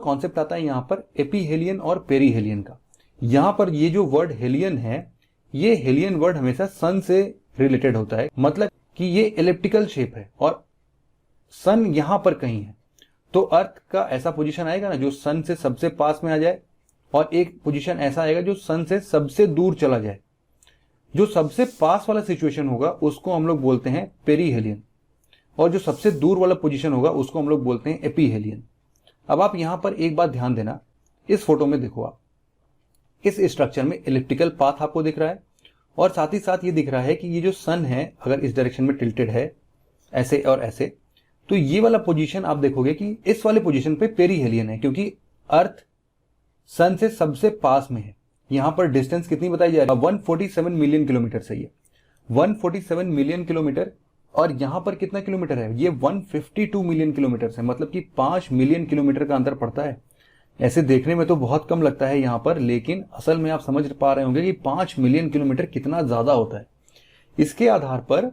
Concept आता है यहाँ पर एपीहेलियन और पेरीहेलियन का। यहाँ पर ये जो वर्ड हेलियन है, ये हेलियन वर्ड हमेशा सन से रिलेटेड होता है, मतलब कि ये एलिप्टिकल शेप है और सन यहां पर कहीं है, तो अर्थ का ऐसा पोजीशन आएगा ना जो सन से सबसे पास में आ जाए, और एक पोजीशन ऐसा आएगा जो सन से सबसे दूर चला जाए। जो सबसे पास वाला सिचुएशन होगा उसको हम लोग बोलते हैं पेरीहेलियन, और जो सबसे दूर वाला पोजीशन होगा उसको हम लोग बोलते हैं एपीहेलियन। अब आप यहां पर एक बात ध्यान देना, इस फोटो में देखो आप, इस स्ट्रक्चर में इलिप्टिकल पाथ आपको दिख रहा है, और साथ ही साथ ये दिख रहा है कि ये जो सन है अगर इस डायरेक्शन में टिल्टेड है ऐसे और ऐसे, तो ये वाला पोजीशन आप देखोगे कि इस वाले पोजीशन पे पेरीहेलियन है, क्योंकि अर्थ सन से सबसे पास में है। यहां पर डिस्टेंस कितनी बताई जा रही है? 147 मिलियन किलोमीटर से, ये 147 मिलियन किलोमीटर, और यहां पर कितना किलोमीटर है? ये 152 मिलियन किलोमीटर से, मतलब कि 5 मिलियन किलोमीटर का अंतर पड़ता है। ऐसे देखने में तो बहुत कम लगता है यहां पर, लेकिन असल में आप समझ पा रहे होंगे कि 5 मिलियन किलोमीटर कितना ज्यादा होता है। इसके आधार पर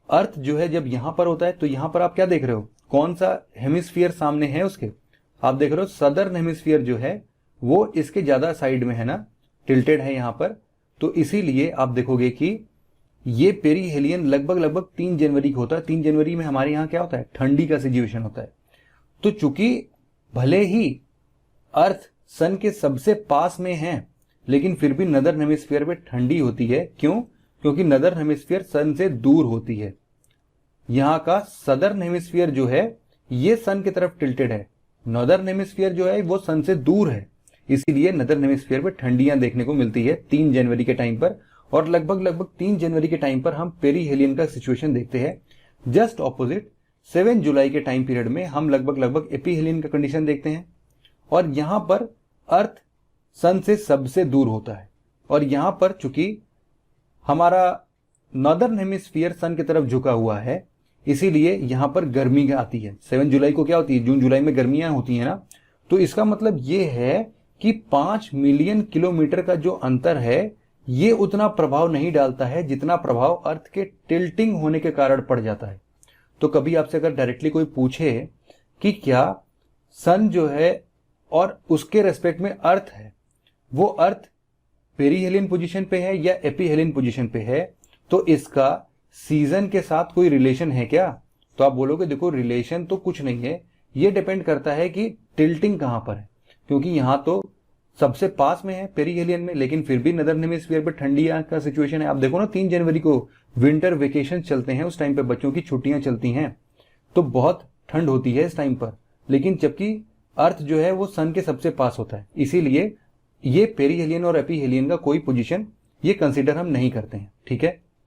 अर्थ जो है जब यहां पर होता है, तो यहां पर आप क्या देख रहे हो? कौन सा हेमिस्फीयर सामने है उसके? आप देख रहे हो सदर्न हेमिस्फीयर जो है वो इसके ज्यादा साइड में है ना, टिल्टेड है यहां पर। तो इसीलिए आप देखोगे कि ये पेरीहेलियन लगभग 3 जनवरी को होता है। 3 जनवरी में हमारे यहाँ क्या होता है? ठंडी का सिचुएशन होता है। तो चूंकि भले ही अर्थ सन के सबसे पास में है, लेकिन फिर भी नदर्न हेमिस्फीयर में ठंडी होती है। क्यों? क्योंकि नदर्न हेमिस्फीयर सन से दूर होती है। यहां का सदर्न हेमिस्फीयर जो है ये सन की तरफ टिल्टेड है, नॉर्दर्न हेमिस्फीयर जो है वो सन से दूर है। इसीलिए नदर्न हेमिस्फीयर में ठंडियां देखने को मिलती है 3 जनवरी के टाइम पर, और लगभग 3 जनवरी के टाइम पर हम पेरीहेलियन का सिचुएशन देखते हैं। जस्ट ऑपोजिट 7 जुलाई के टाइम पीरियड में हम लगभग एपीहेलियन का कंडीशन देखते हैं, और यहां पर अर्थ सन से सबसे दूर होता है। और यहां पर चूंकि हमारा नॉर्दर्न हेमिस्फीयर सन की तरफ झुका हुआ है, इसीलिए यहां पर गर्मी आती है। 7 जुलाई को क्या होती है? जून जुलाई में गर्मियां होती है ना। तो इसका मतलब ये है कि 5 मिलियन किलोमीटर का जो अंतर है ये उतना प्रभाव नहीं डालता है जितना प्रभाव अर्थ के टिल्टिंग होने के कारण पड़ जाता है। तो कभी आपसे अगर डायरेक्टली कोई पूछे कि क्या सन जो है और उसके रेस्पेक्ट में अर्थ है, वो अर्थ पेरीहेलियन पोजीशन पे है या एपीहेलियन पोजीशन पे है, तो इसका सीजन के साथ कोई रिलेशन है क्या? तो आप बोलोगे देखो रिलेशन तो कुछ नहीं है, ये डिपेंड करता है कि टिल्टिंग कहां पर है। क्योंकि यहां तो सबसे पास में है पेरीहेलियन में, लेकिन फिर भी नदर्न हेमिस्फीयर पे ठंडी का सिचुएशन है। आप देखो ना 3 जनवरी को विंटर वेकेशन चलते हैं, उस टाइम पे बच्चों की छुट्टियां चलती हैं, तो बहुत ठंड होती है इस टाइम पर, लेकिन जबकि अर्थ जो है वो सन के सबसे पास होता है। इसीलिए ये पेरीहेलियन और एपीहेलियन का कोई पोजीशन ये कंसीडर हम नहीं करते हैं। ठीक है।